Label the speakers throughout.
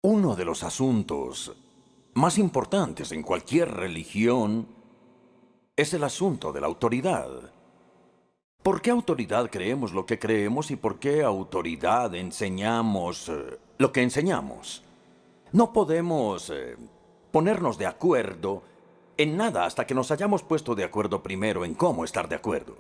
Speaker 1: Uno de los asuntos más importantes en cualquier religión es el asunto de la autoridad. ¿Por qué autoridad creemos lo que creemos y por qué autoridad enseñamos lo que enseñamos? No podemos ponernos de acuerdo en nada hasta que nos hayamos puesto de acuerdo primero en cómo estar de acuerdo.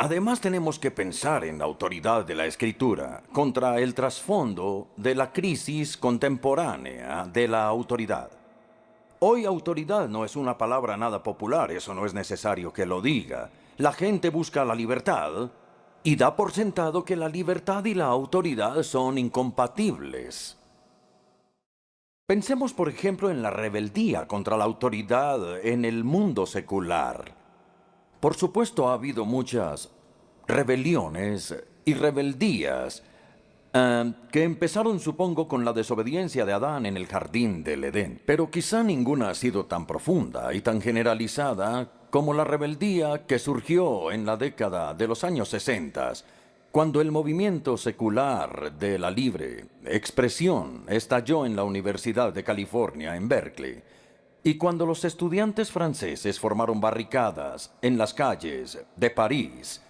Speaker 1: Además, tenemos que pensar en la autoridad de la Escritura contra el trasfondo de la crisis contemporánea de la autoridad. Hoy autoridad no es una palabra nada popular, eso no es necesario que lo diga. La gente busca la libertad y da por sentado que la libertad y la autoridad son incompatibles. Pensemos, por ejemplo, en la rebeldía contra la autoridad en el mundo secular. Por supuesto, ha habido muchas rebeliones y rebeldías que empezaron, supongo, con la desobediencia de Adán en el jardín del Edén. Pero quizá ninguna ha sido tan profunda y tan generalizada como la rebeldía que surgió en la década de los años 60, cuando el movimiento secular de la libre expresión estalló en la Universidad de California, en Berkeley. Y cuando los estudiantes franceses formaron barricadas en las calles de París.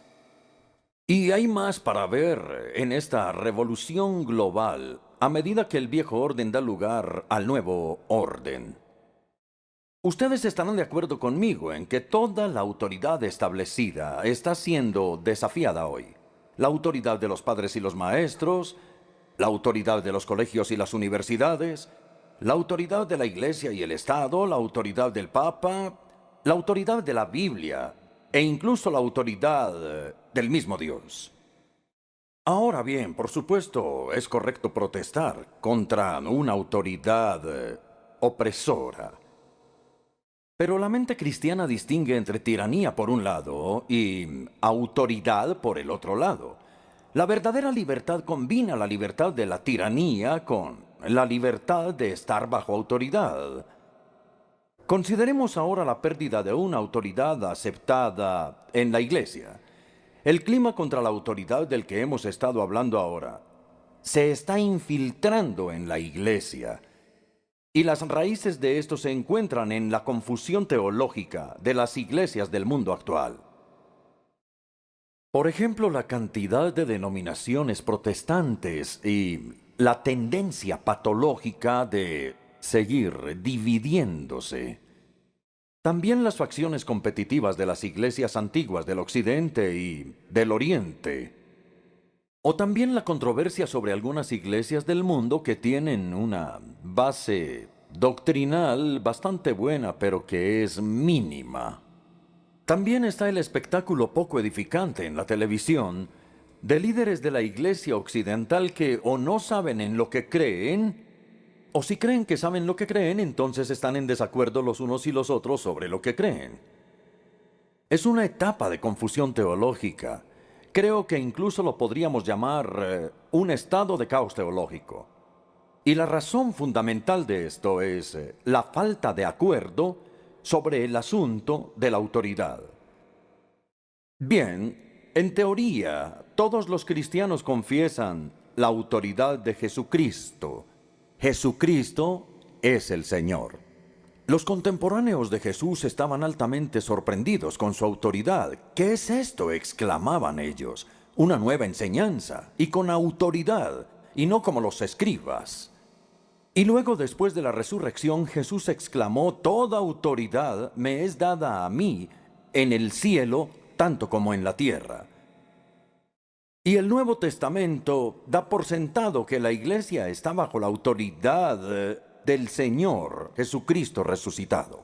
Speaker 1: Y hay más para ver en esta revolución global a medida que el viejo orden da lugar al nuevo orden. Ustedes estarán de acuerdo conmigo en que toda la autoridad establecida está siendo desafiada hoy. La autoridad de los padres y los maestros, la autoridad de los colegios y las universidades, la autoridad de la Iglesia y el Estado, la autoridad del Papa, la autoridad de la Biblia e incluso la autoridad del mismo Dios. Ahora bien, por supuesto, es correcto protestar contra una autoridad opresora. Pero la mente cristiana distingue entre tiranía por un lado y autoridad por el otro lado. La verdadera libertad combina la libertad de la tiranía con la libertad de estar bajo autoridad. Consideremos ahora la pérdida de una autoridad aceptada en la Iglesia. El clima contra la autoridad del que hemos estado hablando ahora se está infiltrando en la Iglesia. Y las raíces de esto se encuentran en la confusión teológica de las iglesias del mundo actual. Por ejemplo, la cantidad de denominaciones protestantes y la tendencia patológica de seguir dividiéndose. También las facciones competitivas de las iglesias antiguas del Occidente y del Oriente. O también la controversia sobre algunas iglesias del mundo que tienen una base doctrinal bastante buena, pero que es mínima. También está el espectáculo poco edificante en la televisión de líderes de la iglesia occidental que o no saben en lo que creen, o si creen que saben lo que creen, entonces están en desacuerdo los unos y los otros sobre lo que creen. Es una etapa de confusión teológica. Creo que incluso lo podríamos llamar un estado de caos teológico. Y la razón fundamental de esto es la falta de acuerdo sobre el asunto de la autoridad. Bien, en teoría, todos los cristianos confiesan la autoridad de Jesucristo. Jesucristo es el Señor. Los contemporáneos de Jesús estaban altamente sorprendidos con su autoridad. ¿Qué es esto?, exclamaban ellos. Una nueva enseñanza, y con autoridad, y no como los escribas. Y luego, después de la resurrección, Jesús exclamó: «Toda autoridad me es dada a mí, en el cielo, tanto como en la tierra». Y el Nuevo Testamento da por sentado que la Iglesia está bajo la autoridad del Señor Jesucristo resucitado.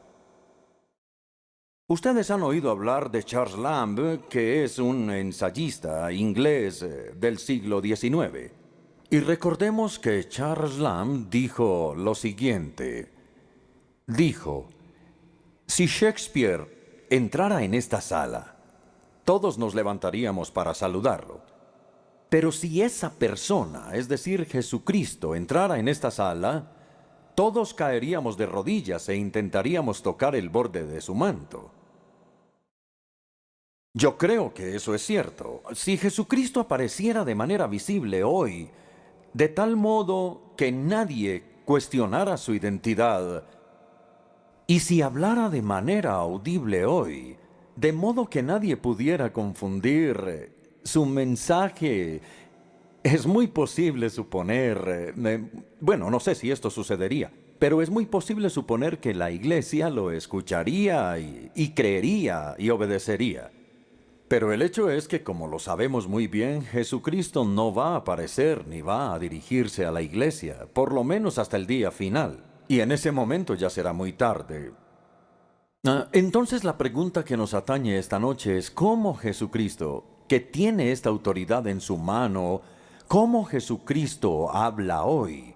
Speaker 1: Ustedes han oído hablar de Charles Lamb, que es un ensayista inglés del siglo XIX. Y recordemos que Charles Lamb dijo lo siguiente. Dijo: si Shakespeare entrara en esta sala, todos nos levantaríamos para saludarlo. Pero si esa persona, es decir, Jesucristo, entrara en esta sala, todos caeríamos de rodillas e intentaríamos tocar el borde de su manto. Yo creo que eso es cierto. Si Jesucristo apareciera de manera visible hoy, de tal modo que nadie cuestionara su identidad. Y si hablara de manera audible hoy, de modo que nadie pudiera confundir su mensaje, es muy posible suponer, bueno, no sé si esto sucedería, pero es muy posible suponer que la iglesia lo escucharía y creería y obedecería. Pero el hecho es que, como lo sabemos muy bien, Jesucristo no va a aparecer ni va a dirigirse a la iglesia, por lo menos hasta el día final. Y en ese momento ya será muy tarde. Entonces la pregunta que nos atañe esta noche es cómo Jesucristo, que tiene esta autoridad en su mano, cómo Jesucristo habla hoy,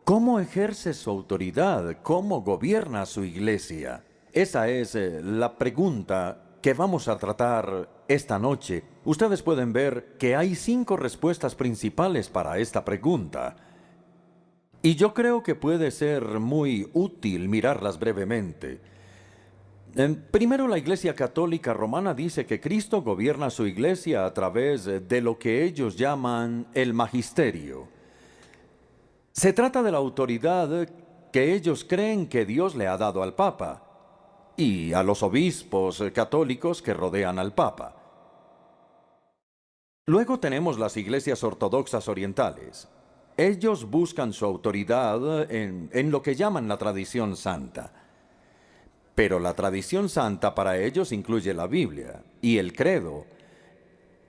Speaker 1: cómo ejerce su autoridad, cómo gobierna su iglesia. Esa es la pregunta que vamos a tratar esta noche. Ustedes pueden ver que hay 5 respuestas principales para esta pregunta. Y yo creo que puede ser muy útil mirarlas brevemente. Primero, la Iglesia Católica Romana dice que Cristo gobierna su iglesia a través de lo que ellos llaman el magisterio. Se trata de la autoridad que ellos creen que Dios le ha dado al Papa y a los obispos católicos que rodean al Papa. Luego tenemos las iglesias ortodoxas orientales. Ellos buscan su autoridad en lo que llaman la tradición santa. Pero la tradición santa para ellos incluye la Biblia y el credo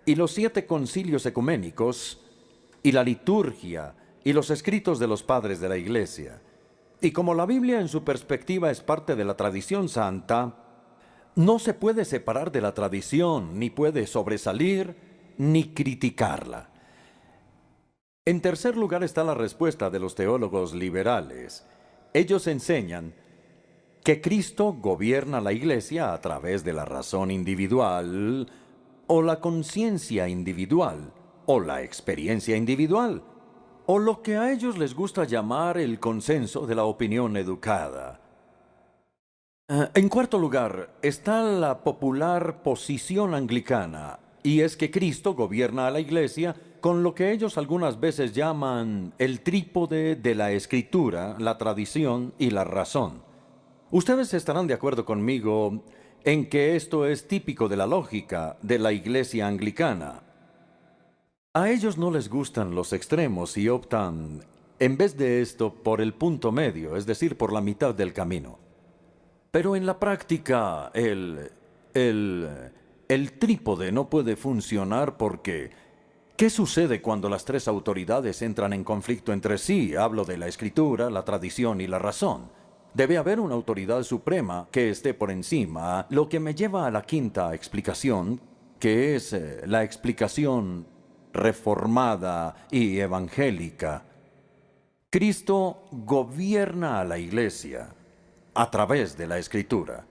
Speaker 1: y los 7 concilios ecuménicos y la liturgia y los escritos de los padres de la Iglesia. Y como la Biblia en su perspectiva es parte de la tradición santa, no se puede separar de la tradición, ni puede sobresalir, ni criticarla. En tercer lugar está la respuesta de los teólogos liberales. Ellos enseñan que Cristo gobierna la iglesia a través de la razón individual, o la conciencia individual, o la experiencia individual, o lo que a ellos les gusta llamar el consenso de la opinión educada. En cuarto lugar, está la popular posición anglicana, y es que Cristo gobierna a la iglesia con lo que ellos algunas veces llaman el trípode de la escritura, la tradición y la razón. Ustedes estarán de acuerdo conmigo en que esto es típico de la lógica de la iglesia anglicana. A ellos no les gustan los extremos y optan, en vez de esto, por el punto medio, es decir, por la mitad del camino. Pero en la práctica, el trípode no puede funcionar porque ¿qué sucede cuando las 3 autoridades entran en conflicto entre sí? Hablo de la escritura, la tradición y la razón. Debe haber una autoridad suprema que esté por encima, lo que me lleva a la quinta explicación, que es la explicación reformada y evangélica. Cristo gobierna a la iglesia a través de la Escritura.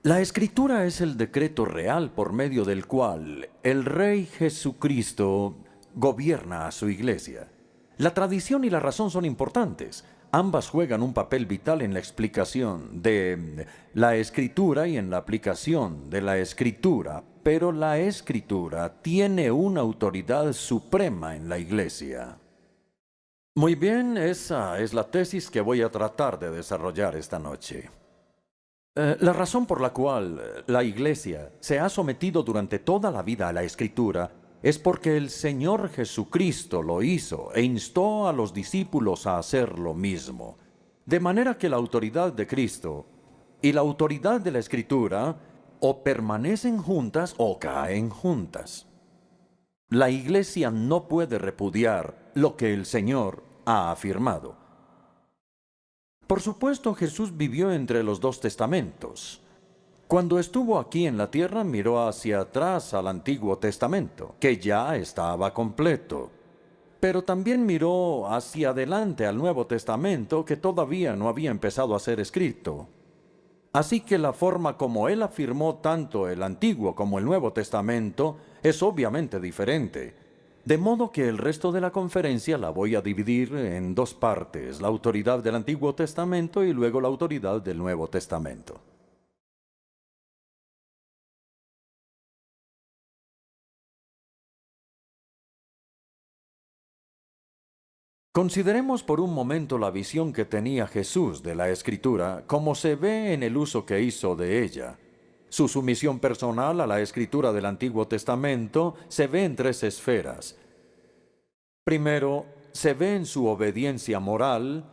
Speaker 1: La Escritura es el decreto real por medio del cual el Rey Jesucristo gobierna a su iglesia. La tradición y la razón son importantes. Ambas juegan un papel vital en la explicación de la Escritura y en la aplicación de la Escritura, pero la Escritura tiene una autoridad suprema en la iglesia. Muy bien, esa es la tesis que voy a tratar de desarrollar esta noche. La razón por la cual la Iglesia se ha sometido durante toda la vida a la Escritura es porque el Señor Jesucristo lo hizo e instó a los discípulos a hacer lo mismo. De manera que la autoridad de Cristo y la autoridad de la Escritura o permanecen juntas o caen juntas. La Iglesia no puede repudiar lo que el Señor ha afirmado. Por supuesto, Jesús vivió entre los 2 testamentos. Cuando estuvo aquí en la tierra, miró hacia atrás al Antiguo Testamento, que ya estaba completo. Pero también miró hacia adelante al Nuevo Testamento, que todavía no había empezado a ser escrito. Así que la forma como él afirmó tanto el Antiguo como el Nuevo Testamento es obviamente diferente. De modo que el resto de la conferencia la voy a dividir en 2 partes, la autoridad del Antiguo Testamento y luego la autoridad del Nuevo Testamento. Consideremos por un momento la visión que tenía Jesús de la Escritura, como se ve en el uso que hizo de ella. Su sumisión personal a la Escritura del Antiguo Testamento se ve en tres esferas. Primero, se ve en su obediencia moral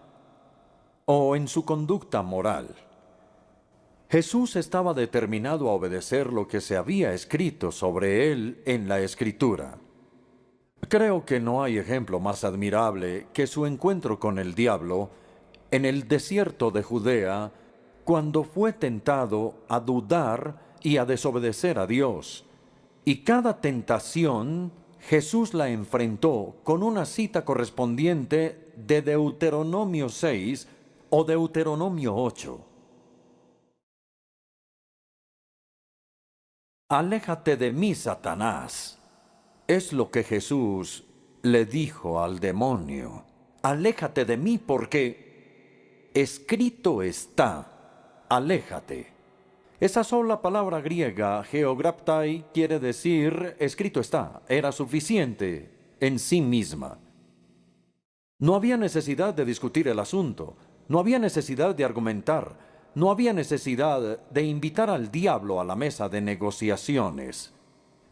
Speaker 1: o en su conducta moral. Jesús estaba determinado a obedecer lo que se había escrito sobre él en la Escritura. Creo que no hay ejemplo más admirable que su encuentro con el diablo en el desierto de Judea, cuando fue tentado a dudar y a desobedecer a Dios. Y cada tentación, Jesús la enfrentó con una cita correspondiente de Deuteronomio 6 o Deuteronomio 8. Aléjate de mí, Satanás. Es lo que Jesús le dijo al demonio. Aléjate de mí porque escrito está. Aléjate. Esa sola palabra griega, geograptai, quiere decir escrito está. Era suficiente en sí misma. No había necesidad de discutir el asunto. No había necesidad de argumentar. No había necesidad de invitar al diablo a la mesa de negociaciones.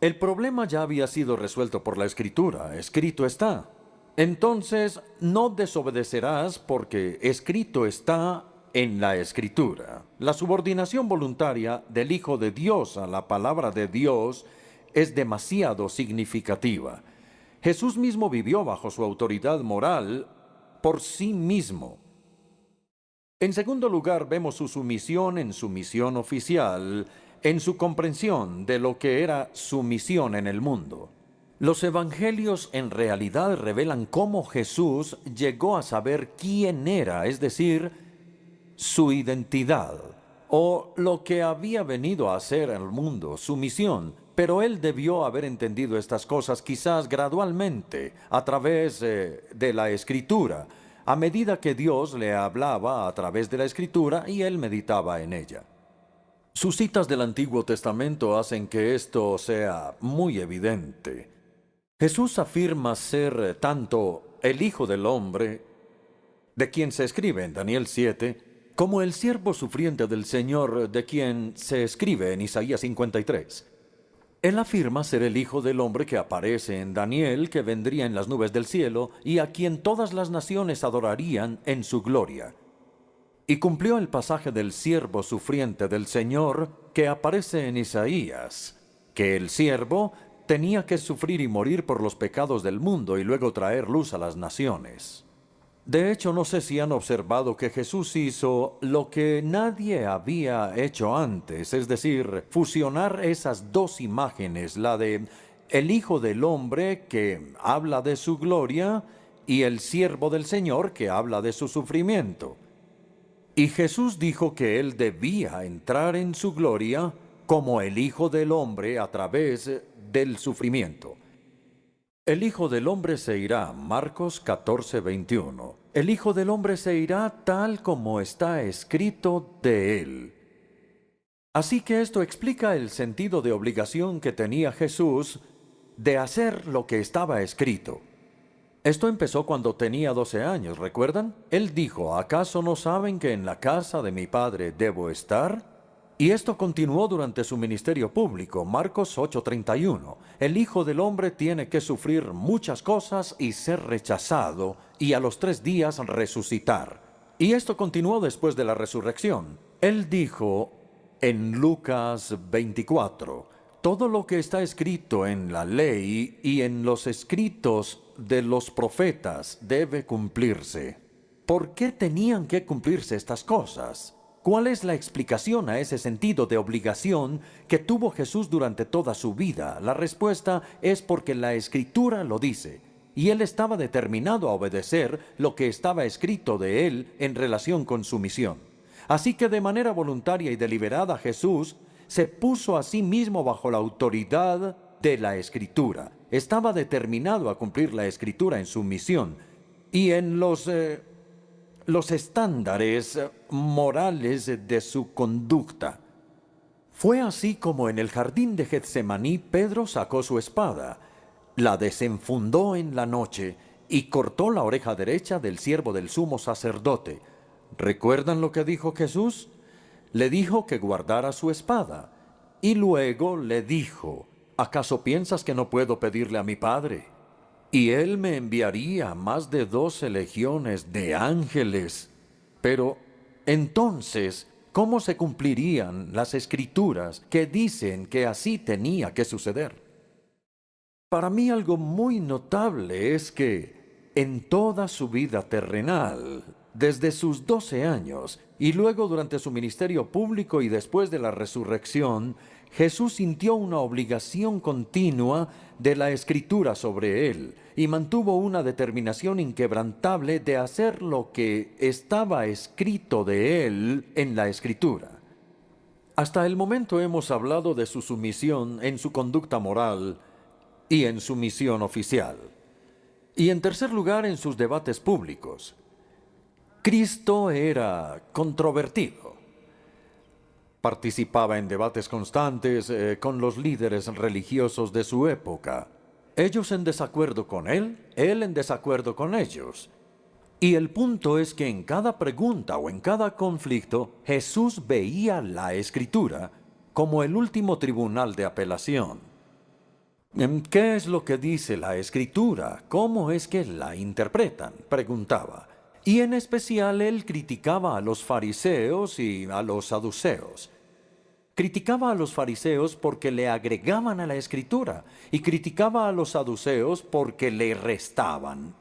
Speaker 1: El problema ya había sido resuelto por la Escritura. Escrito está. Entonces, no desobedecerás porque escrito está en la Escritura. La subordinación voluntaria del Hijo de Dios a la palabra de Dios es demasiado significativa. Jesús mismo vivió bajo su autoridad moral por sí mismo. En segundo lugar, vemos su sumisión en su misión oficial, en su comprensión de lo que era su misión en el mundo. Los evangelios en realidad revelan cómo Jesús llegó a saber quién era, es decir, su identidad, o lo que había venido a hacer al mundo, su misión. Pero él debió haber entendido estas cosas quizás gradualmente, a través de la Escritura, a medida que Dios le hablaba a través de la Escritura y él meditaba en ella. Sus citas del Antiguo Testamento hacen que esto sea muy evidente. Jesús afirma ser tanto el Hijo del Hombre, de quien se escribe en Daniel 7, como el siervo sufriente del Señor, de quien se escribe en Isaías 53. Él afirma ser el Hijo del Hombre que aparece en Daniel, que vendría en las nubes del cielo, y a quien todas las naciones adorarían en su gloria. Y cumplió el pasaje del siervo sufriente del Señor que aparece en Isaías, que el siervo tenía que sufrir y morir por los pecados del mundo y luego traer luz a las naciones. De hecho, no sé si han observado que Jesús hizo lo que nadie había hecho antes, es decir, fusionar esas dos imágenes, la de el Hijo del Hombre que habla de su gloria y el siervo del Señor que habla de su sufrimiento. Y Jesús dijo que él debía entrar en su gloria como el Hijo del Hombre a través del sufrimiento. El Hijo del Hombre se irá, Marcos 14:21. El Hijo del Hombre se irá tal como está escrito de él. Así que esto explica el sentido de obligación que tenía Jesús de hacer lo que estaba escrito. Esto empezó cuando tenía 12 años, ¿recuerdan? Él dijo, ¿acaso no saben que en la casa de mi Padre debo estar? Y esto continuó durante su ministerio público, Marcos 8:31. El Hijo del Hombre tiene que sufrir muchas cosas y ser rechazado, y a los 3 días resucitar. Y esto continuó después de la resurrección. Él dijo en Lucas 24, todo lo que está escrito en la ley y en los escritos de los profetas debe cumplirse. ¿Por qué tenían que cumplirse estas cosas? ¿Cuál es la explicación a ese sentido de obligación que tuvo Jesús durante toda su vida? La respuesta es porque la Escritura lo dice, y él estaba determinado a obedecer lo que estaba escrito de él en relación con su misión. Así que de manera voluntaria y deliberada Jesús se puso a sí mismo bajo la autoridad de la Escritura. Estaba determinado a cumplir la Escritura en su misión y en los estándares morales de su conducta. Fue así como en el jardín de Getsemaní Pedro sacó su espada, la desenfundó en la noche y cortó la oreja derecha del siervo del sumo sacerdote. ¿Recuerdan lo que dijo Jesús? Le dijo que guardara su espada. Y luego le dijo, ¿acaso piensas que no puedo pedirle a mi Padre? Y él me enviaría más de 12 legiones de ángeles. Pero entonces, ¿cómo se cumplirían las escrituras que dicen que así tenía que suceder? Para mí algo muy notable es que en toda su vida terrenal, desde sus 12 años y luego durante su ministerio público y después de la resurrección, Jesús sintió una obligación continua de la Escritura sobre él y mantuvo una determinación inquebrantable de hacer lo que estaba escrito de él en la Escritura. Hasta el momento hemos hablado de su sumisión en su conducta moral y en su misión oficial. Y en tercer lugar, en sus debates públicos. Cristo era controvertido. Participaba en debates constantes con los líderes religiosos de su época. Ellos en desacuerdo con él en desacuerdo con ellos. Y el punto es que en cada pregunta o en cada conflicto, Jesús veía la Escritura como el último tribunal de apelación. ¿Qué es lo que dice la Escritura? ¿Cómo es que la interpretan?, preguntaba. Y en especial él criticaba a los fariseos y a los saduceos. Criticaba a los fariseos porque le agregaban a la Escritura y criticaba a los saduceos porque le restaban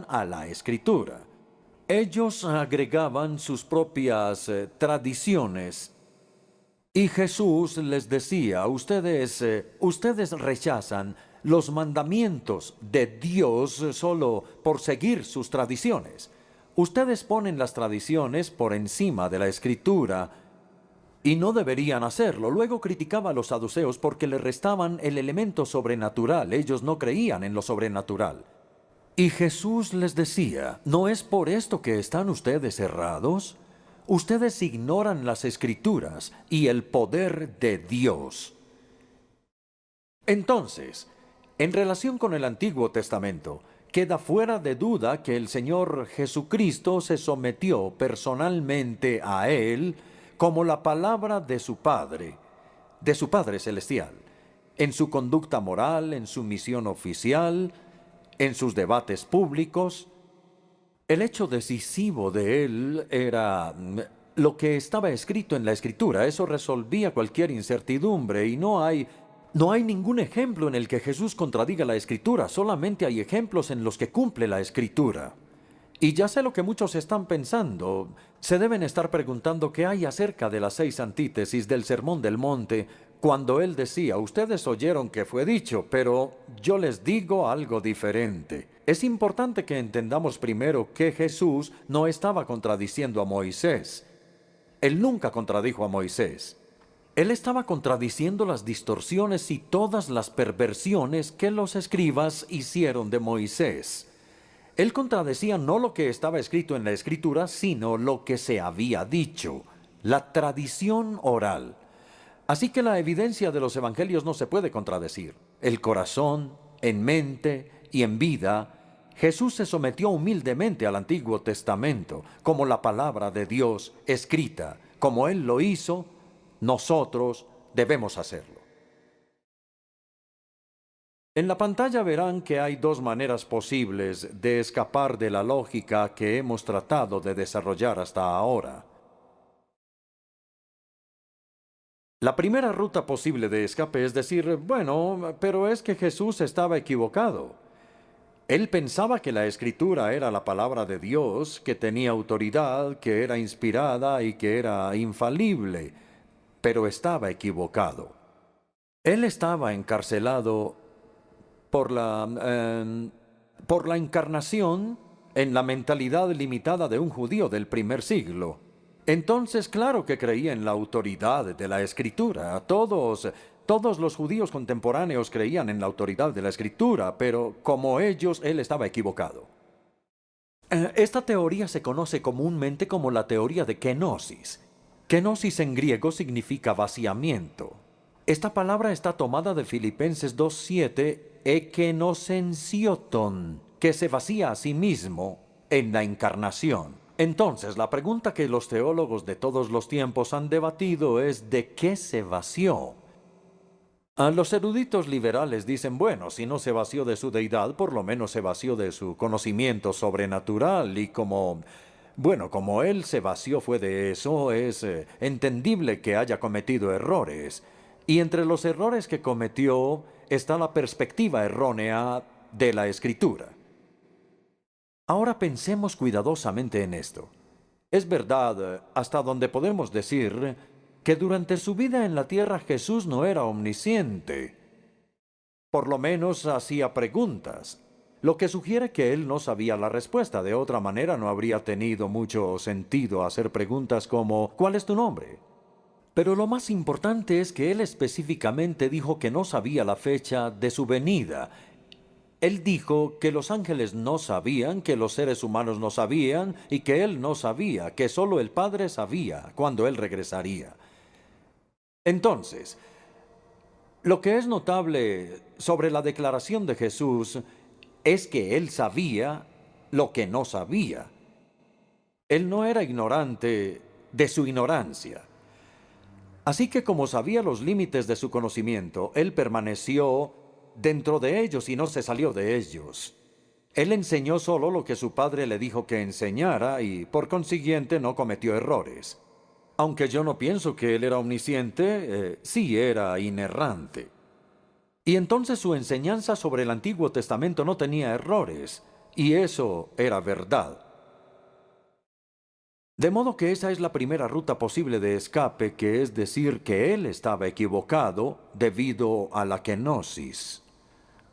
Speaker 1: a la Escritura. Ellos agregaban sus propias tradiciones. Y Jesús les decía, ustedes rechazan los mandamientos de Dios solo por seguir sus tradiciones. Ustedes ponen las tradiciones por encima de la Escritura y no deberían hacerlo. Luego criticaba a los saduceos porque le restaban el elemento sobrenatural. Ellos no creían en lo sobrenatural. Y Jesús les decía, ¿no es por esto que están ustedes errados? Ustedes ignoran las Escrituras y el poder de Dios. Entonces, en relación con el Antiguo Testamento, queda fuera de duda que el Señor Jesucristo se sometió personalmente a Él como la palabra de su Padre Celestial, en su conducta moral, en su misión oficial, en sus debates públicos. El hecho decisivo de él era lo que estaba escrito en la Escritura. Eso resolvía cualquier incertidumbre y no hay ningún ejemplo en el que Jesús contradiga la Escritura. Solamente hay ejemplos en los que cumple la Escritura. Y ya sé lo que muchos están pensando. Se deben estar preguntando qué hay acerca de las 6 antítesis del Sermón del Monte, cuando él decía, ustedes oyeron que fue dicho, pero yo les digo algo diferente. Es importante que entendamos primero que Jesús no estaba contradiciendo a Moisés. Él nunca contradijo a Moisés. Él estaba contradiciendo las distorsiones y todas las perversiones que los escribas hicieron de Moisés. Él contradecía no lo que estaba escrito en la Escritura, sino lo que se había dicho, la tradición oral. Así que la evidencia de los evangelios no se puede contradecir. El corazón, en mente y en vida, Jesús se sometió humildemente al Antiguo Testamento, como la palabra de Dios escrita. Como Él lo hizo, nosotros debemos hacerlo. En la pantalla verán que hay 2 maneras posibles de escapar de la lógica que hemos tratado de desarrollar hasta ahora. La primera ruta posible de escape es decir, bueno, pero es que Jesús estaba equivocado. Él pensaba que la Escritura era la palabra de Dios, que tenía autoridad, que era inspirada y que era infalible, pero estaba equivocado. Él estaba encarcelado por la encarnación en la mentalidad limitada de un judío del primer siglo. Entonces, claro que creía en la autoridad de la Escritura. Todos los judíos contemporáneos creían en la autoridad de la Escritura, pero como ellos, él estaba equivocado. Esta teoría se conoce comúnmente como la teoría de kenosis. Kenosis en griego significa vaciamiento. Esta palabra está tomada de Filipenses 2:7, ekenosensioton, que se vacía a sí mismo en la encarnación. Entonces, la pregunta que los teólogos de todos los tiempos han debatido es ¿de qué se vació? Los eruditos liberales dicen, bueno, si no se vació de su deidad, por lo menos se vació de su conocimiento sobrenatural y como él se vació fue de eso, es entendible que haya cometido errores. Y entre los errores que cometió está la perspectiva errónea de la Escritura. Ahora pensemos cuidadosamente en esto. Es verdad, hasta donde podemos decir, que durante su vida en la tierra Jesús no era omnisciente. Por lo menos hacía preguntas, lo que sugiere que él no sabía la respuesta. De otra manera no habría tenido mucho sentido hacer preguntas como ¿cuál es tu nombre? Pero lo más importante es que él específicamente dijo que no sabía la fecha de su venida. Él dijo que los ángeles no sabían, que los seres humanos no sabían y que él no sabía, que solo el Padre sabía cuándo él regresaría. Entonces, lo que es notable sobre la declaración de Jesús es que él sabía lo que no sabía. Él no era ignorante de su ignorancia. Así que como sabía los límites de su conocimiento, él permaneció dentro de ellos y no se salió de ellos. Él enseñó solo lo que su padre le dijo que enseñara y por consiguiente no cometió errores. Aunque yo no pienso que él era omnisciente, sí era inerrante. Y entonces su enseñanza sobre el Antiguo Testamento no tenía errores, y eso era verdad. De modo que esa es la primera ruta posible de escape, que es decir que él estaba equivocado debido a la kenosis.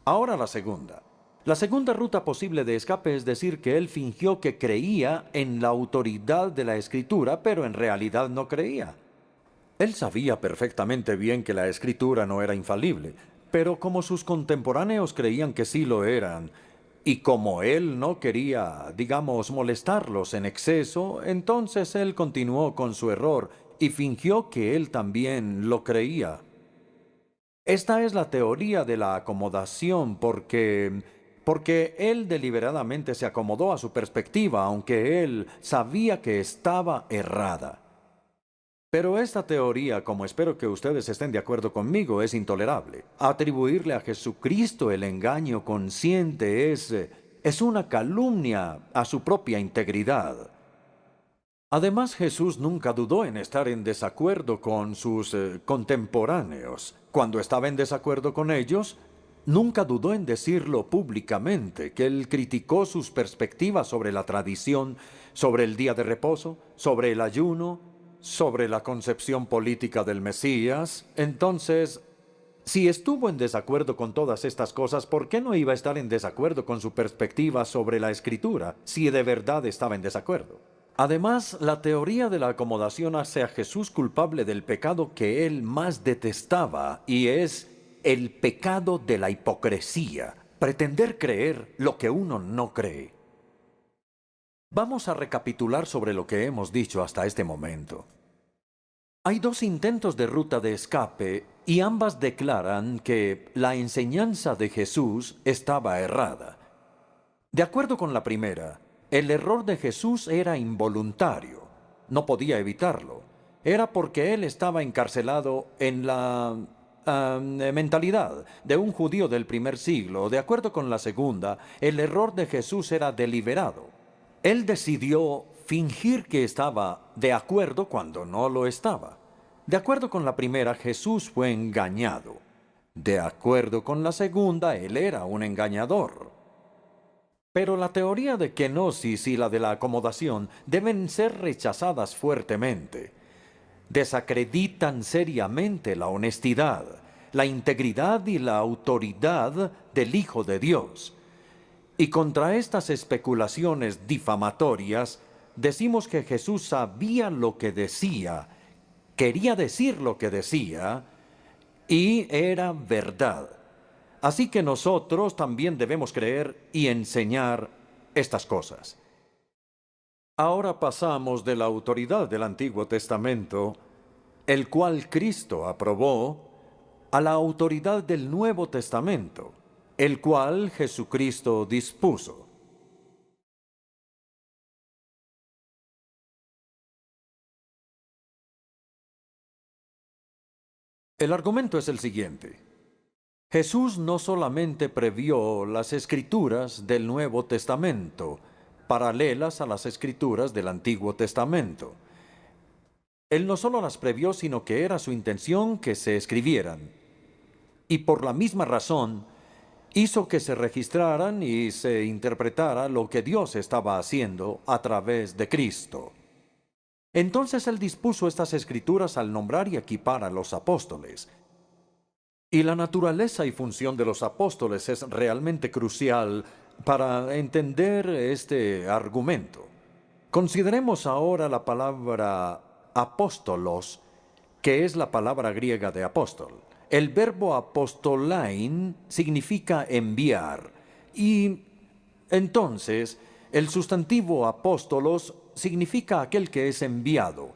Speaker 1: Ahora la segunda. La segunda ruta posible de escape es decir que él fingió que creía en la autoridad de la Escritura, pero en realidad no creía. Él sabía perfectamente bien que la Escritura no era infalible, pero como sus contemporáneos creían que sí lo eran, y como él no quería, digamos, molestarlos en exceso, entonces él continuó con su error y fingió que él también lo creía. Esta es la teoría de la acomodación porque él deliberadamente se acomodó a su perspectiva, aunque él sabía que estaba errada. Pero esta teoría, como espero que ustedes estén de acuerdo conmigo, es intolerable. Atribuirle a Jesucristo el engaño consciente es una calumnia a su propia integridad. Además, Jesús nunca dudó en estar en desacuerdo con sus contemporáneos. Cuando estaba en desacuerdo con ellos, nunca dudó en decirlo públicamente, que él criticó sus perspectivas sobre la tradición, sobre el día de reposo, sobre el ayuno, sobre la concepción política del Mesías. Entonces, si estuvo en desacuerdo con todas estas cosas, ¿por qué no iba a estar en desacuerdo con su perspectiva sobre la Escritura, si de verdad estaba en desacuerdo? Además, la teoría de la acomodación hace a Jesús culpable del pecado que él más detestaba, y es el pecado de la hipocresía, pretender creer lo que uno no cree. Vamos a recapitular sobre lo que hemos dicho hasta este momento. Hay dos intentos de ruta de escape y ambas declaran que la enseñanza de Jesús estaba errada. De acuerdo con la primera, el error de Jesús era involuntario, no podía evitarlo. Era porque él estaba encarcelado en la mentalidad de un judío del primer siglo. De acuerdo con la segunda, el error de Jesús era deliberado. Él decidió fingir que estaba de acuerdo cuando no lo estaba. De acuerdo con la primera, Jesús fue engañado. De acuerdo con la segunda, él era un engañador. Pero la teoría de kenosis y la de la acomodación deben ser rechazadas fuertemente. Desacreditan seriamente la honestidad, la integridad y la autoridad del Hijo de Dios. Y contra estas especulaciones difamatorias, decimos que Jesús sabía lo que decía, quería decir lo que decía, y era verdad. Así que nosotros también debemos creer y enseñar estas cosas. Ahora pasamos de la autoridad del Antiguo Testamento, el cual Cristo aprobó, a la autoridad del Nuevo Testamento, el cual Jesucristo dispuso. El argumento es el siguiente. Jesús no solamente previó las escrituras del Nuevo Testamento, paralelas a las escrituras del Antiguo Testamento. Él no solo las previó, sino que era su intención que se escribieran. Y por la misma razón, hizo que se registraran y se interpretara lo que Dios estaba haciendo a través de Cristo. Entonces Él dispuso estas escrituras al nombrar y equipar a los apóstoles. Y la naturaleza y función de los apóstoles es realmente crucial para entender este argumento. Consideremos ahora la palabra apóstolos, que es la palabra griega de apóstol. El verbo apostolain significa enviar, y entonces el sustantivo apóstolos significa aquel que es enviado,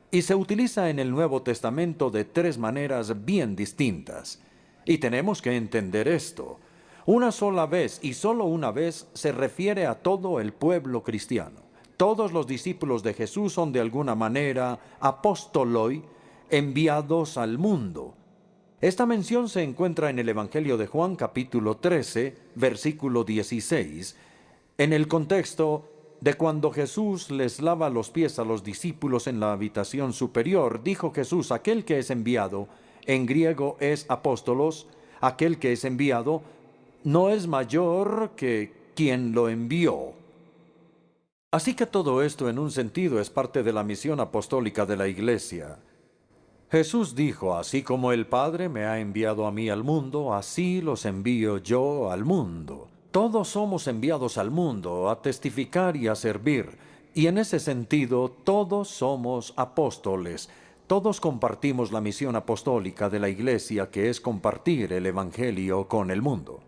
Speaker 1: y se utiliza en el Nuevo Testamento de tres maneras bien distintas. Y tenemos que entender esto. Una sola vez y solo una vez se refiere a todo el pueblo cristiano. Todos los discípulos de Jesús son de alguna manera apóstoloi, enviados al mundo. Esta mención se encuentra en el Evangelio de Juan capítulo 13, versículo 16, en el contexto de cuando Jesús les lava los pies a los discípulos en la habitación superior. Dijo Jesús: aquel que es enviado, en griego es apóstolos, aquel que es enviado no es mayor que quien lo envió. Así que todo esto en un sentido es parte de la misión apostólica de la Iglesia. Jesús dijo: así como el Padre me ha enviado a mí al mundo, así los envío yo al mundo. Todos somos enviados al mundo a testificar y a servir, y en ese sentido todos somos apóstoles. Todos compartimos la misión apostólica de la Iglesia, que es compartir el Evangelio con el mundo.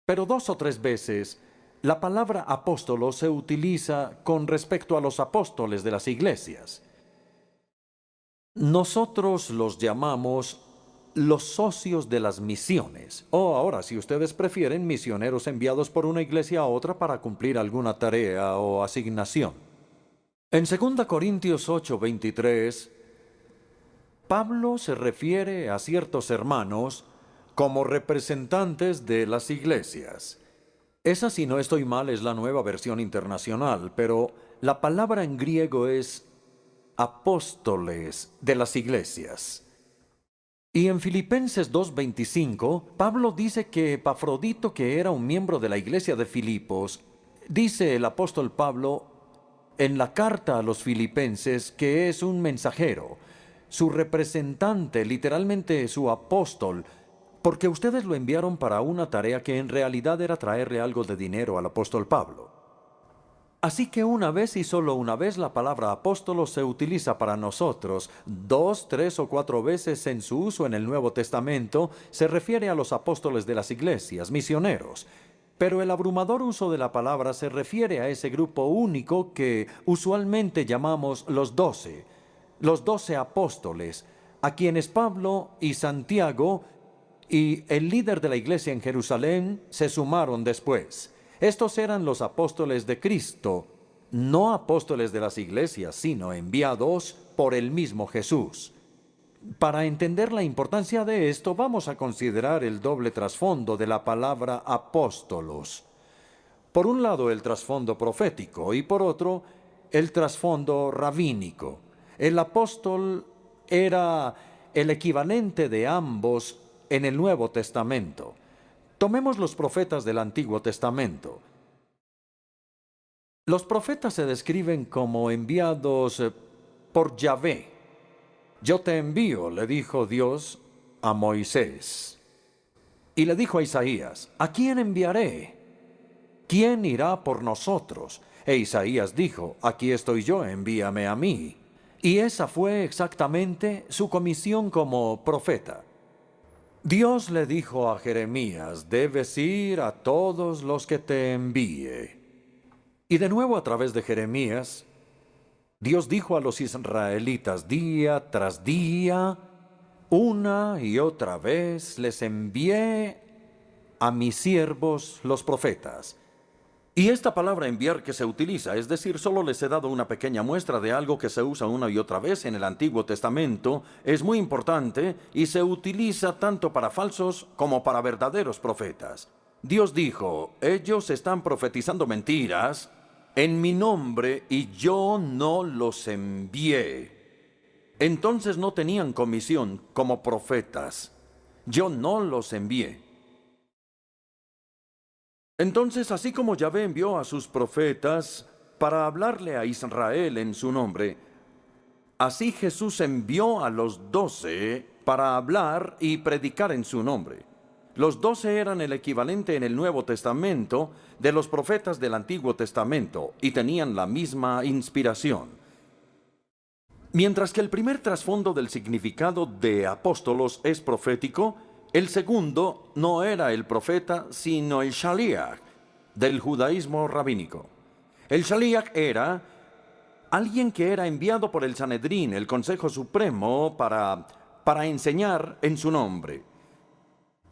Speaker 1: Pero 2 o 3 veces la palabra apóstolo se utiliza con respecto a los apóstoles de las iglesias. Nosotros los llamamos los socios de las misiones, o ahora, si ustedes prefieren, misioneros enviados por una iglesia a otra para cumplir alguna tarea o asignación. En 2 Corintios 8:23, Pablo se refiere a ciertos hermanos como representantes de las iglesias. Esa, si no estoy mal, es la Nueva Versión Internacional, pero la palabra en griego es apóstoles de las iglesias. Y en Filipenses 2:25, Pablo dice que Epafrodito, que era un miembro de la iglesia de Filipos, dice el apóstol Pablo en la carta a los filipenses que es un mensajero, su representante, literalmente su apóstol, porque ustedes lo enviaron para una tarea que en realidad era traerle algo de dinero al apóstol Pablo. Así que una vez y solo una vez la palabra apóstolo se utiliza para nosotros. 2, 3 o 4 veces en su uso en el Nuevo Testamento se refiere a los apóstoles de las iglesias, misioneros. Pero el abrumador uso de la palabra se refiere a ese grupo único que usualmente llamamos los 12 apóstoles, a quienes Pablo y Santiago y el líder de la iglesia en Jerusalén se sumaron después. Estos eran los apóstoles de Cristo, no apóstoles de las iglesias, sino enviados por el mismo Jesús. Para entender la importancia de esto, vamos a considerar el doble trasfondo de la palabra apóstolos. Por un lado, el trasfondo profético y por otro, el trasfondo rabínico. El apóstol era el equivalente de ambos en el Nuevo Testamento. Tomemos los profetas del Antiguo Testamento. Los profetas se describen como enviados por Yahvé. Yo te envío, le dijo Dios a Moisés. Y le dijo a Isaías: ¿a quién enviaré? ¿Quién irá por nosotros? E Isaías dijo: aquí estoy yo, envíame a mí. Y esa fue exactamente su comisión como profeta. Dios le dijo a Jeremías: debes ir a todos los que te envíe. Y de nuevo a través de Jeremías, Dios dijo a los israelitas día tras día: una y otra vez les envié a mis siervos los profetas. Y esta palabra enviar que se utiliza, es decir, solo les he dado una pequeña muestra de algo que se usa una y otra vez en el Antiguo Testamento, es muy importante y se utiliza tanto para falsos como para verdaderos profetas. Dios dijo, ellos están profetizando mentiras en mi nombre y yo no los envié. Entonces no tenían comisión como profetas. Yo no los envié. Entonces, así como Yahvé envió a sus profetas para hablarle a Israel en su nombre, así Jesús envió a los 12 para hablar y predicar en su nombre. Los 12 eran el equivalente en el Nuevo Testamento de los profetas del Antiguo Testamento y tenían la misma inspiración. Mientras que el primer trasfondo del significado de apóstolos es profético, el segundo no era el profeta, sino el Shaliach del judaísmo rabínico. El Shaliach era alguien que era enviado por el Sanedrín, el Consejo Supremo, para enseñar en su nombre.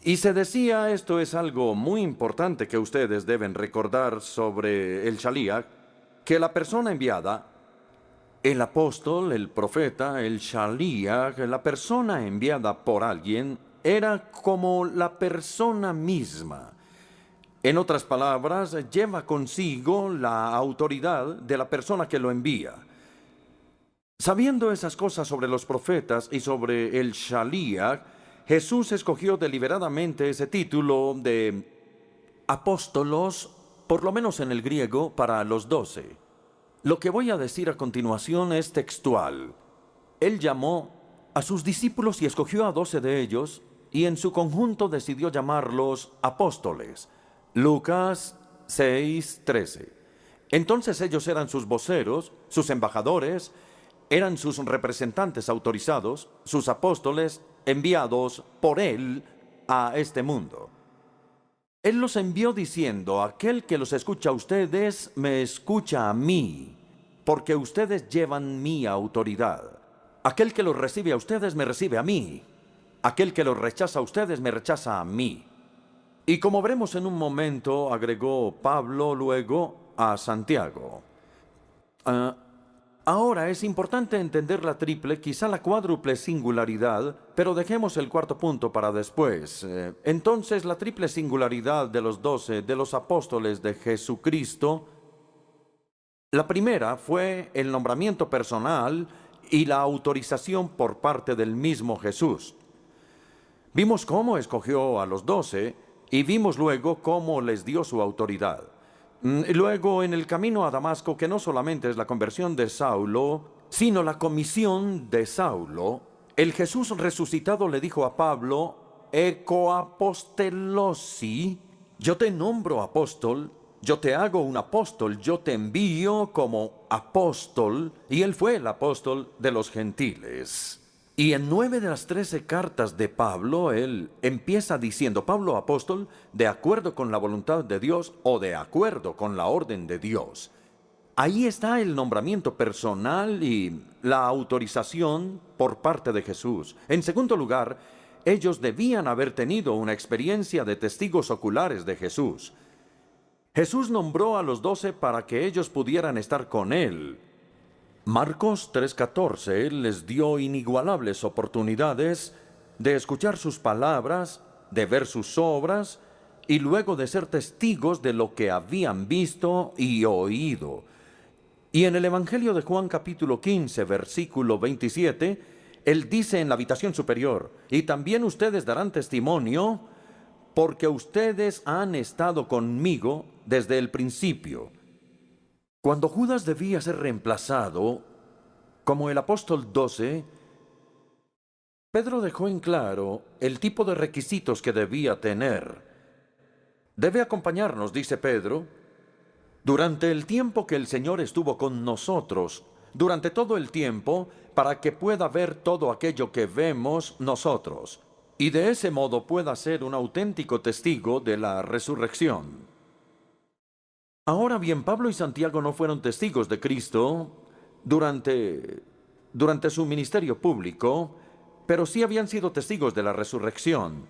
Speaker 1: Y se decía, esto es algo muy importante que ustedes deben recordar sobre el Shaliach, que la persona enviada, el apóstol, el profeta, el Shaliach, la persona enviada por alguien, era como la persona misma. En otras palabras, lleva consigo la autoridad de la persona que lo envía. Sabiendo esas cosas sobre los profetas y sobre el Shaliach, Jesús escogió deliberadamente ese título de apóstolos, por lo menos en el griego, para los 12. Lo que voy a decir a continuación es textual. Él llamó a sus discípulos y escogió a 12 de ellos, y en su conjunto decidió llamarlos apóstoles. Lucas 6:13. Entonces ellos eran sus voceros, sus embajadores, eran sus representantes autorizados, sus apóstoles enviados por él a este mundo. Él los envió diciendo, aquel que los escucha a ustedes, me escucha a mí, porque ustedes llevan mi autoridad. Aquel que los recibe a ustedes, me recibe a mí. Aquel que los rechaza a ustedes, me rechaza a mí. Y como veremos en un momento, agregó Pablo luego a Santiago. Ahora es importante entender la triple, quizá la cuádruple singularidad, pero dejemos el cuarto punto para después. Entonces, la triple singularidad de los 12, de los apóstoles de Jesucristo, la primera fue el nombramiento personal y la autorización por parte del mismo Jesús. Vimos cómo escogió a los 12 y vimos luego cómo les dio su autoridad. Luego, en el camino a Damasco, que no solamente es la conversión de Saulo, sino la comisión de Saulo, el Jesús resucitado le dijo a Pablo, «Eco apostelosi, yo te nombro apóstol, yo te hago un apóstol, yo te envío como apóstol», y él fue el apóstol de los gentiles. Y en 9 de las 13 cartas de Pablo, él empieza diciendo, Pablo apóstol, de acuerdo con la voluntad de Dios o de acuerdo con la orden de Dios. Ahí está el nombramiento personal y la autorización por parte de Jesús. En segundo lugar, ellos debían haber tenido una experiencia de testigos oculares de Jesús. Jesús nombró a los 12 para que ellos pudieran estar con él. Marcos 3:14 les dio inigualables oportunidades de escuchar sus palabras, de ver sus obras y luego de ser testigos de lo que habían visto y oído. Y en el Evangelio de Juan capítulo 15, versículo 27, él dice en la habitación superior, y también ustedes darán testimonio porque ustedes han estado conmigo desde el principio. Cuando Judas debía ser reemplazado como el apóstol 12, Pedro dejó en claro el tipo de requisitos que debía tener. Debe acompañarnos, dice Pedro, durante el tiempo que el Señor estuvo con nosotros, durante todo el tiempo, para que pueda ver todo aquello que vemos nosotros, y de ese modo pueda ser un auténtico testigo de la resurrección. Ahora bien, Pablo y Santiago no fueron testigos de Cristo durante su ministerio público, pero sí habían sido testigos de la resurrección.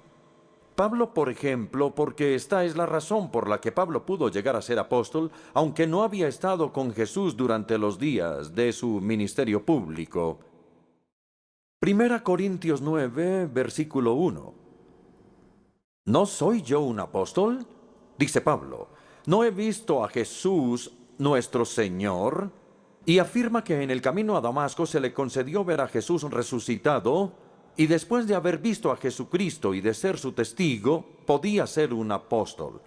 Speaker 1: Pablo, por ejemplo, porque esta es la razón por la que Pablo pudo llegar a ser apóstol, aunque no había estado con Jesús durante los días de su ministerio público. 1 Corintios 9, versículo 1. ¿No soy yo un apóstol? Dice Pablo. ¿No he visto a Jesús, nuestro Señor? Y afirma que en el camino a Damasco se le concedió ver a Jesús resucitado, y después de haber visto a Jesucristo y de ser su testigo, podía ser un apóstol.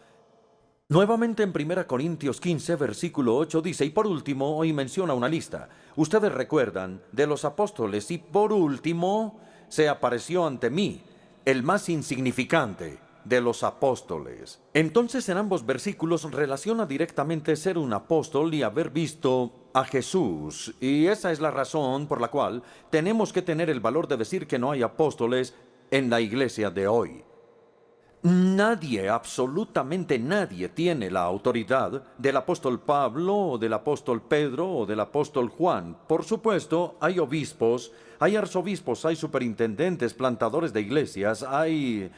Speaker 1: Nuevamente en 1 Corintios 15, versículo 8 dice, y por último, hoy menciona una lista. Ustedes recuerdan de los apóstoles, y por último, se apareció ante mí, el más insignificante de los apóstoles. Entonces en ambos versículos relaciona directamente ser un apóstol y haber visto a Jesús. Y esa es la razón por la cual tenemos que tener el valor de decir que no hay apóstoles en la iglesia de hoy. Nadie, absolutamente nadie, tiene la autoridad del apóstol Pablo o del apóstol Pedro o del apóstol Juan. Por supuesto, hay obispos, hay arzobispos, hay superintendentes, plantadores de iglesias, hay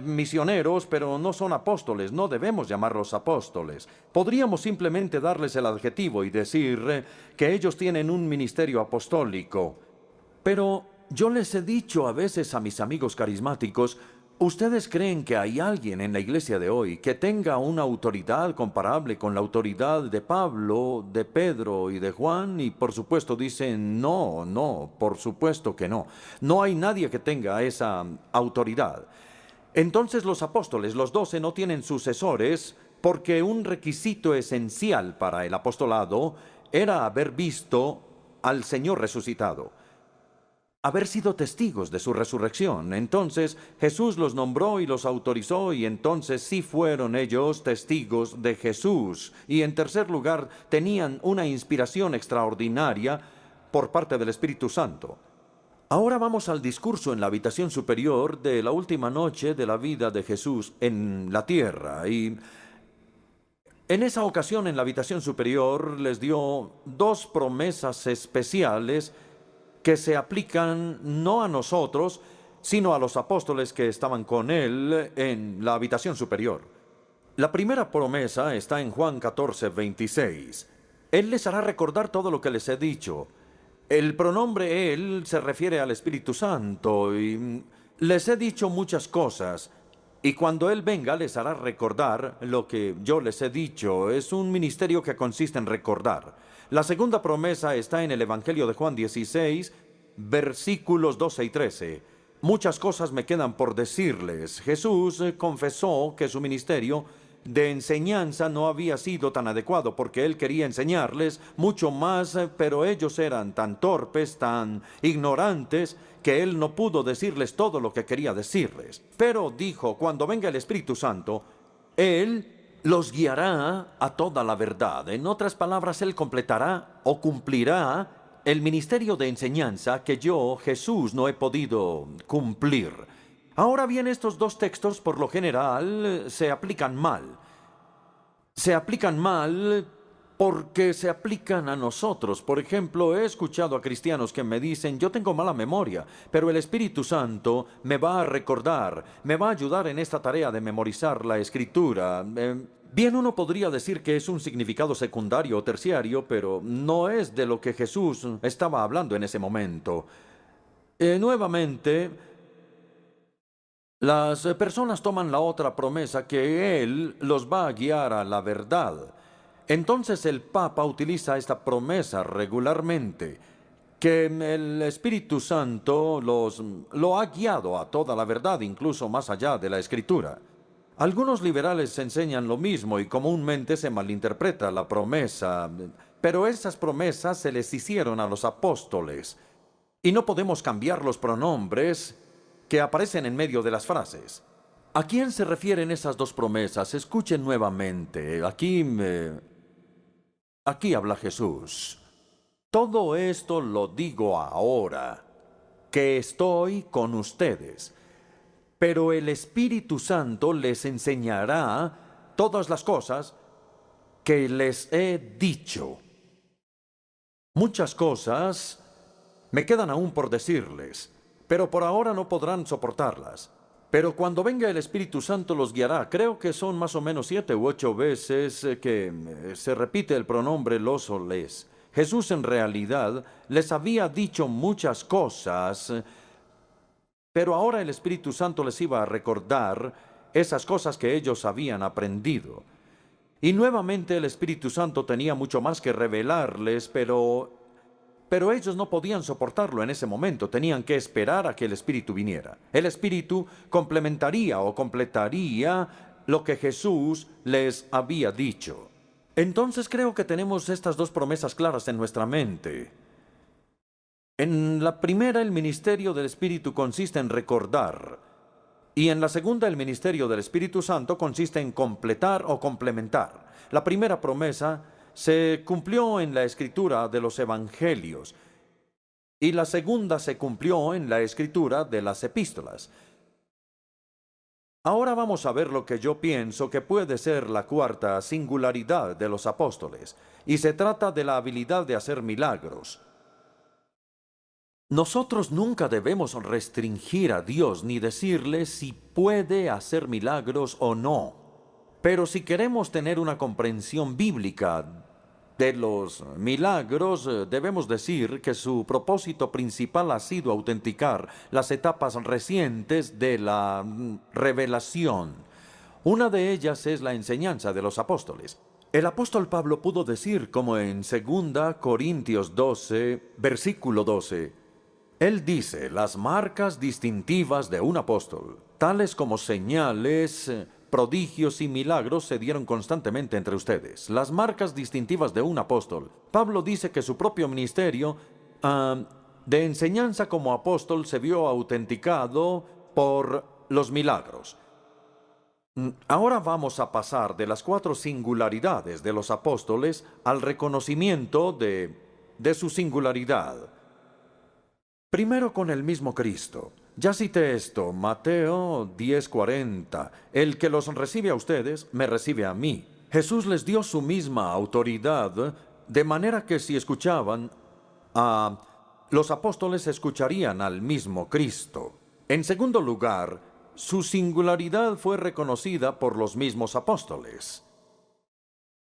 Speaker 1: misioneros, pero no son apóstoles, no debemos llamarlos apóstoles. Podríamos simplemente darles el adjetivo y decir que ellos tienen un ministerio apostólico. Pero yo les he dicho a veces a mis amigos carismáticos, ¿ustedes creen que hay alguien en la iglesia de hoy que tenga una autoridad comparable con la autoridad de Pablo, de Pedro y de Juan? Y por supuesto dicen, no, por supuesto que no. No hay nadie que tenga esa autoridad. Entonces los apóstoles, los 12, no tienen sucesores porque un requisito esencial para el apostolado era haber visto al Señor resucitado, haber sido testigos de su resurrección. Entonces Jesús los nombró y los autorizó, y entonces sí fueron ellos testigos de Jesús. Y en tercer lugar, tenían una inspiración extraordinaria por parte del Espíritu Santo. Ahora vamos al discurso en la habitación superior de la última noche de la vida de Jesús en la tierra. Y en esa ocasión, en la habitación superior, les dio dos promesas especiales que se aplican no a nosotros, sino a los apóstoles que estaban con él en la habitación superior. La primera promesa está en Juan 14, 26. Él les hará recordar todo lo que les he dicho. El pronombre él se refiere al Espíritu Santo y les he dicho muchas cosas. Y cuando Él venga les hará recordar lo que yo les he dicho. Es un ministerio que consiste en recordar. La segunda promesa está en el Evangelio de Juan 16, versículos 12 y 13. Muchas cosas me quedan por decirles. Jesús confesó que su ministerio de enseñanza no había sido tan adecuado porque Él quería enseñarles mucho más, pero ellos eran tan torpes, tan ignorantes, que Él no pudo decirles todo lo que quería decirles. Pero dijo, cuando venga el Espíritu Santo, Él los guiará a toda la verdad. En otras palabras, Él completará o cumplirá el ministerio de enseñanza que yo, Jesús, no he podido cumplir. Ahora bien, estos dos textos, por lo general, se aplican mal. Se aplican mal porque se aplican a nosotros. Por ejemplo, he escuchado a cristianos que me dicen, yo tengo mala memoria, pero el Espíritu Santo me va a recordar, me va a ayudar en esta tarea de memorizar la Escritura. Bien, uno podría decir que es un significado secundario o terciario, pero no es de lo que Jesús estaba hablando en ese momento. Nuevamente, las personas toman la otra promesa que Él los va a guiar a la verdad. Entonces el Papa utiliza esta promesa regularmente, que el Espíritu Santo lo ha guiado a toda la verdad, incluso más allá de la Escritura. Algunos liberales enseñan lo mismo y comúnmente se malinterpreta la promesa, pero esas promesas se les hicieron a los apóstoles y no podemos cambiar los pronombres que aparecen en medio de las frases. ¿A quién se refieren esas dos promesas? Escuchen nuevamente. Aquí habla Jesús. Todo esto lo digo ahora, que estoy con ustedes. Pero el Espíritu Santo les enseñará todas las cosas que les he dicho. Muchas cosas me quedan aún por decirles, pero por ahora no podrán soportarlas. Pero cuando venga el Espíritu Santo los guiará. Creo que son más o menos 7 u 8 veces que se repite el pronombre los o les. Jesús en realidad les había dicho muchas cosas, pero ahora el Espíritu Santo les iba a recordar esas cosas que ellos habían aprendido. Y nuevamente el Espíritu Santo tenía mucho más que revelarles, pero ellos no podían soportarlo en ese momento, tenían que esperar a que el Espíritu viniera. El Espíritu complementaría o completaría lo que Jesús les había dicho. Entonces creo que tenemos estas dos promesas claras en nuestra mente. En la primera, el ministerio del Espíritu consiste en recordar, y en la segunda, el ministerio del Espíritu Santo consiste en completar o complementar. La primera promesa se cumplió en la escritura de los evangelios, y la segunda se cumplió en la escritura de las epístolas. Ahora vamos a ver lo que yo pienso que puede ser la cuarta singularidad de los apóstoles, y se trata de la habilidad de hacer milagros. Nosotros nunca debemos restringir a Dios ni decirle si puede hacer milagros o no. Pero si queremos tener una comprensión bíblica de los milagros, debemos decir que su propósito principal ha sido autenticar las etapas recientes de la revelación. Una de ellas es la enseñanza de los apóstoles. El apóstol Pablo pudo decir, como en 2 Corintios 12, versículo 12, él dice, las marcas distintivas de un apóstol, tales como señales, prodigios y milagros se dieron constantemente entre ustedes. Las marcas distintivas de un apóstol. Pablo dice que su propio ministerio de enseñanza como apóstol se vio autenticado por los milagros. Ahora vamos a pasar de las 4 singularidades de los apóstoles al reconocimiento de su singularidad. Primero con el mismo Cristo. Ya cité esto, Mateo 10:40. El que los recibe a ustedes, me recibe a mí. Jesús les dio su misma autoridad, de manera que si escuchaban a los apóstoles, escucharían al mismo Cristo. En segundo lugar, su singularidad fue reconocida por los mismos apóstoles.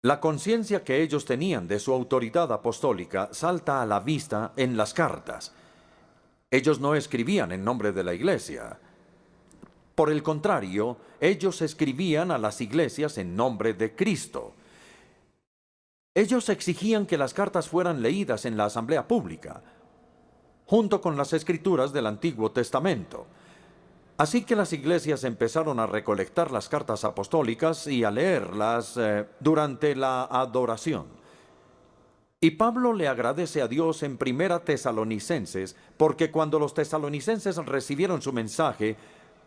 Speaker 1: La conciencia que ellos tenían de su autoridad apostólica salta a la vista en las cartas. Ellos no escribían en nombre de la iglesia. Por el contrario, ellos escribían a las iglesias en nombre de Cristo. Ellos exigían que las cartas fueran leídas en la asamblea pública, junto con las escrituras del Antiguo Testamento. Así que las iglesias empezaron a recolectar las cartas apostólicas y a leerlas durante la adoración. Y Pablo le agradece a Dios en 1 Tesalonicenses, porque cuando los tesalonicenses recibieron su mensaje,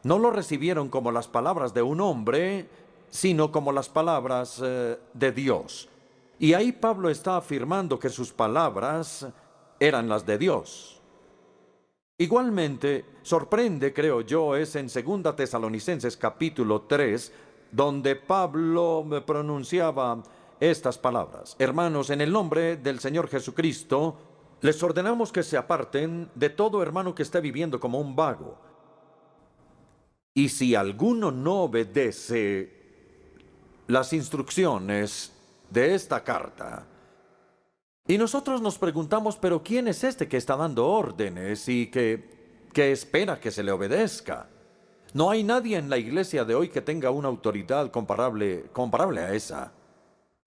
Speaker 1: no lo recibieron como las palabras de un hombre, sino como las palabras de Dios. Y ahí Pablo está afirmando que sus palabras eran las de Dios. Igualmente, sorprende, creo yo, es en 2 Tesalonicenses capítulo 3, donde Pablo pronunciaba estas palabras. Hermanos, en el nombre del Señor Jesucristo, les ordenamos que se aparten de todo hermano que esté viviendo como un vago. Y si alguno no obedece las instrucciones de esta carta, y nosotros nos preguntamos, pero ¿quién es este que está dando órdenes y que espera que se le obedezca? No hay nadie en la iglesia de hoy que tenga una autoridad comparable a esa.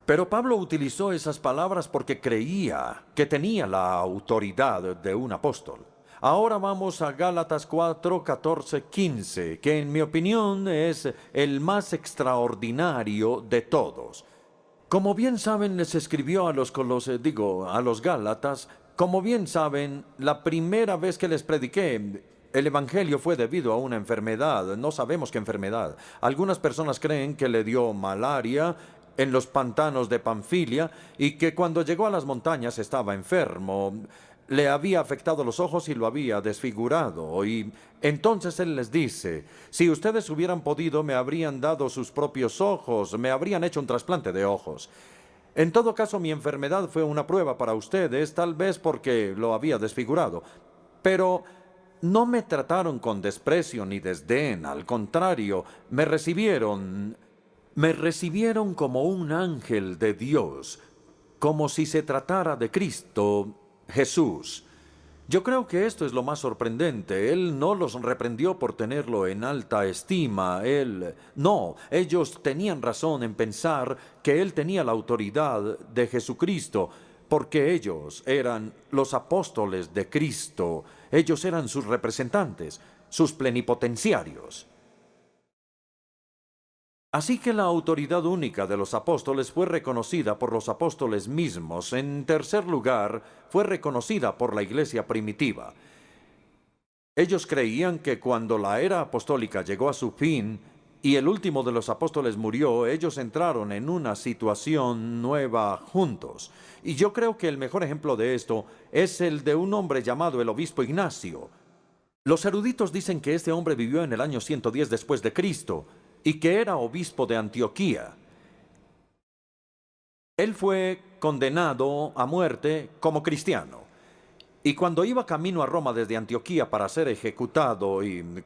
Speaker 1: Pero Pablo utilizó esas palabras porque creía que tenía la autoridad de un apóstol. Ahora vamos a Gálatas 4, 14, 15, que en mi opinión es el más extraordinario de todos. Como bien saben, les escribió a los Gálatas, como bien saben, la primera vez que les prediqué el evangelio fue debido a una enfermedad. No sabemos qué enfermedad. Algunas personas creen que le dio malaria en los pantanos de Panfilia y que cuando llegó a las montañas estaba enfermo. Le había afectado los ojos y lo había desfigurado. Y entonces él les dice, si ustedes hubieran podido, me habrían dado sus propios ojos, me habrían hecho un trasplante de ojos. En todo caso, mi enfermedad fue una prueba para ustedes, tal vez porque lo había desfigurado. Pero no me trataron con desprecio ni desdén, al contrario, me recibieron como un ángel de Dios, como si se tratara de Cristo, Jesús. Yo creo que esto es lo más sorprendente. Él no los reprendió por tenerlo en alta estima. No, ellos tenían razón en pensar que él tenía la autoridad de Jesucristo, porque ellos eran los apóstoles de Cristo. Ellos eran sus representantes, sus plenipotenciarios. Así que la autoridad única de los apóstoles fue reconocida por los apóstoles mismos. En tercer lugar, fue reconocida por la iglesia primitiva. Ellos creían que cuando la era apostólica llegó a su fin y el último de los apóstoles murió, ellos entraron en una situación nueva juntos. Y yo creo que el mejor ejemplo de esto es el de un hombre llamado el obispo Ignacio. Los eruditos dicen que este hombre vivió en el año 110 después de Cristo y que era obispo de Antioquía. Él fue condenado a muerte como cristiano. Y cuando iba camino a Roma desde Antioquía para ser ejecutado, y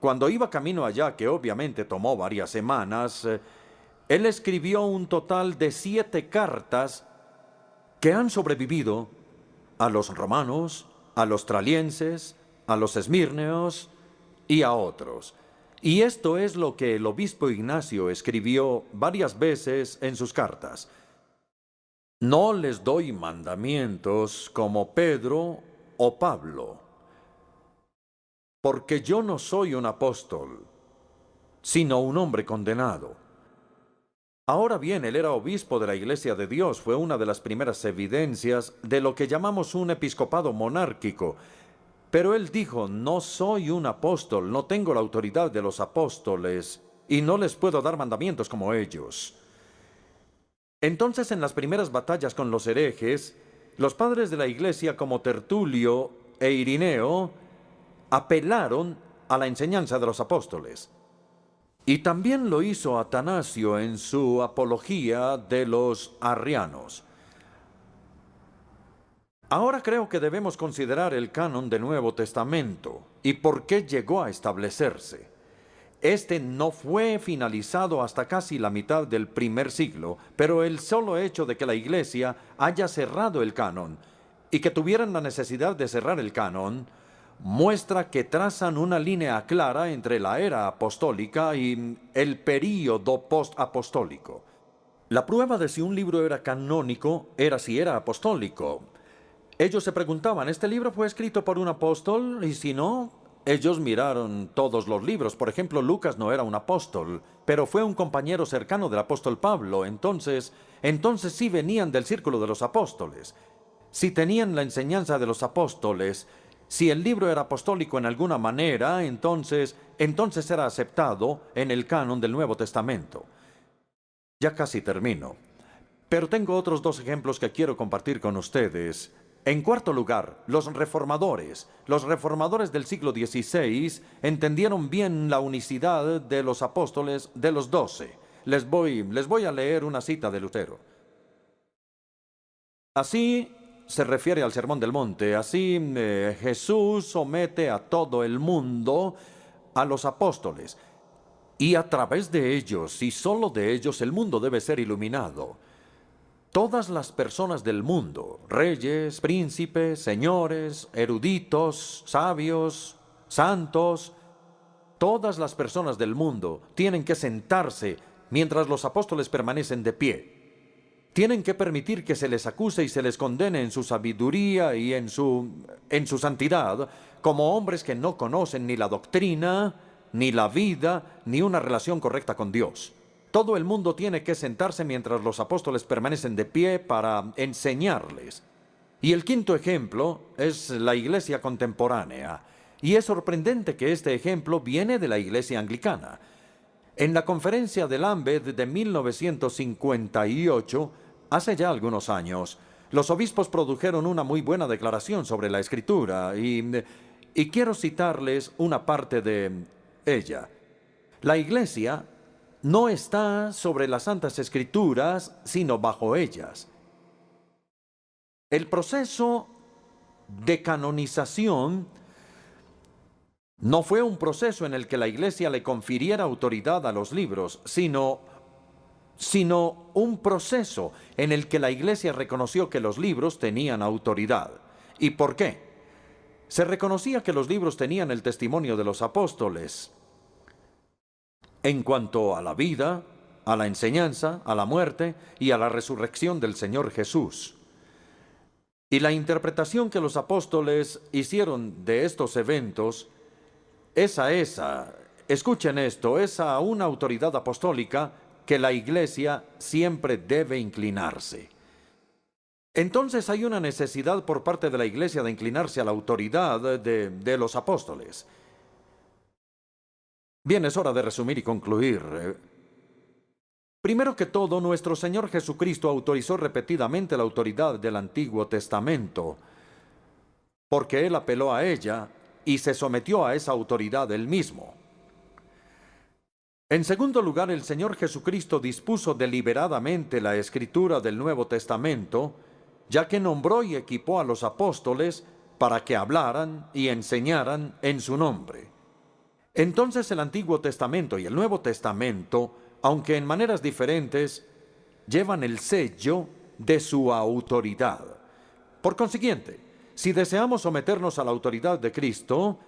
Speaker 1: cuando iba camino allá, que obviamente tomó varias semanas, él escribió un total de 7 cartas que han sobrevivido a los romanos, a los tralienses, a los esmirneos y a otros. Y esto es lo que el obispo Ignacio escribió varias veces en sus cartas. No les doy mandamientos como Pedro o Pablo, porque yo no soy un apóstol, sino un hombre condenado. Ahora bien, él era obispo de la Iglesia de Dios, fue una de las primeras evidencias de lo que llamamos un episcopado monárquico. Pero él dijo, no soy un apóstol, no tengo la autoridad de los apóstoles, y no les puedo dar mandamientos como ellos. Entonces, en las primeras batallas con los herejes, los padres de la iglesia como Tertulio e Irineo apelaron a la enseñanza de los apóstoles. Y también lo hizo Atanasio en su apología de los arrianos. Ahora creo que debemos considerar el canon del Nuevo Testamento y por qué llegó a establecerse. Este no fue finalizado hasta casi la mitad del primer siglo, pero el solo hecho de que la Iglesia haya cerrado el canon y que tuvieran la necesidad de cerrar el canon muestra que trazan una línea clara entre la era apostólica y el período post-apostólico. La prueba de si un libro era canónico era si era apostólico. Ellos se preguntaban, ¿este libro fue escrito por un apóstol? Y si no, ellos miraron todos los libros. Por ejemplo, Lucas no era un apóstol, pero fue un compañero cercano del apóstol Pablo. Entonces sí venían del círculo de los apóstoles. Si tenían la enseñanza de los apóstoles, si el libro era apostólico en alguna manera, entonces era aceptado en el canon del Nuevo Testamento. Ya casi termino. Pero tengo otros 2 ejemplos que quiero compartir con ustedes. En cuarto lugar, los reformadores. Los reformadores del siglo XVI entendieron bien la unicidad de los apóstoles de los 12. Les voy a leer una cita de Lutero. Así se refiere al Sermón del Monte. Así Jesús somete a todo el mundo a los apóstoles. Y a través de ellos, y solo de ellos, el mundo debe ser iluminado. Todas las personas del mundo, reyes, príncipes, señores, eruditos, sabios, santos, todas las personas del mundo tienen que sentarse mientras los apóstoles permanecen de pie. Tienen que permitir que se les acuse y se les condene en su sabiduría y en su santidad, como hombres que no conocen ni la doctrina, ni la vida, ni una relación correcta con Dios. Todo el mundo tiene que sentarse mientras los apóstoles permanecen de pie para enseñarles. Y el quinto ejemplo es la iglesia contemporánea. Y es sorprendente que este ejemplo viene de la iglesia anglicana. En la conferencia de Lambeth de 1958, hace ya algunos años, los obispos produjeron una muy buena declaración sobre la Escritura y quiero citarles una parte de ella. La iglesia no está sobre las Santas Escrituras, sino bajo ellas. El proceso de canonización No fue un proceso en el que la Iglesia le confiriera autoridad a los libros, sino un proceso en el que la Iglesia reconoció que los libros tenían autoridad. ¿Y por qué? Se reconocía que los libros tenían el testimonio de los apóstoles en cuanto a la vida, a la enseñanza, a la muerte y a la resurrección del Señor Jesús. Y la interpretación que los apóstoles hicieron de estos eventos escuchen esto, es a una autoridad apostólica que la Iglesia siempre debe inclinarse. Entonces hay una necesidad por parte de la Iglesia de inclinarse a la autoridad de los apóstoles. Bien, es hora de resumir y concluir. Primero que todo, nuestro Señor Jesucristo autorizó repetidamente la autoridad del Antiguo Testamento, porque Él apeló a ella y se sometió a esa autoridad Él mismo. En segundo lugar, el Señor Jesucristo dispuso deliberadamente la escritura del Nuevo Testamento, ya que nombró y equipó a los apóstoles para que hablaran y enseñaran en su nombre. Entonces el Antiguo Testamento y el Nuevo Testamento, aunque en maneras diferentes, llevan el sello de su autoridad. Por consiguiente, si deseamos someternos a la autoridad de Cristo,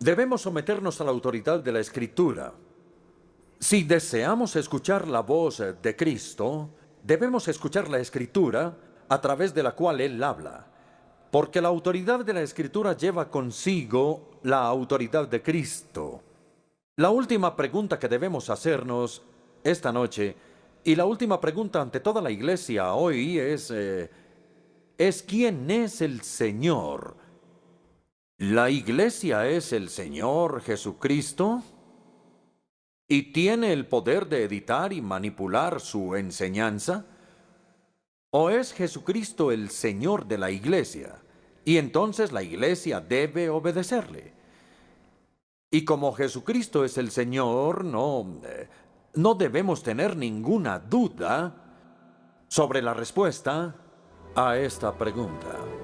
Speaker 1: debemos someternos a la autoridad de la Escritura. Si deseamos escuchar la voz de Cristo, debemos escuchar la Escritura a través de la cual Él habla, porque la autoridad de la Escritura lleva consigo la autoridad de Cristo. La última pregunta que debemos hacernos esta noche, y la última pregunta ante toda la iglesia hoy es ¿quién es el Señor? ¿La iglesia es el Señor Jesucristo? ¿Y tiene el poder de editar y manipular su enseñanza? ¿O es Jesucristo el Señor de la iglesia? Y entonces la iglesia debe obedecerle. Y como Jesucristo es el Señor, no debemos tener ninguna duda sobre la respuesta a esta pregunta.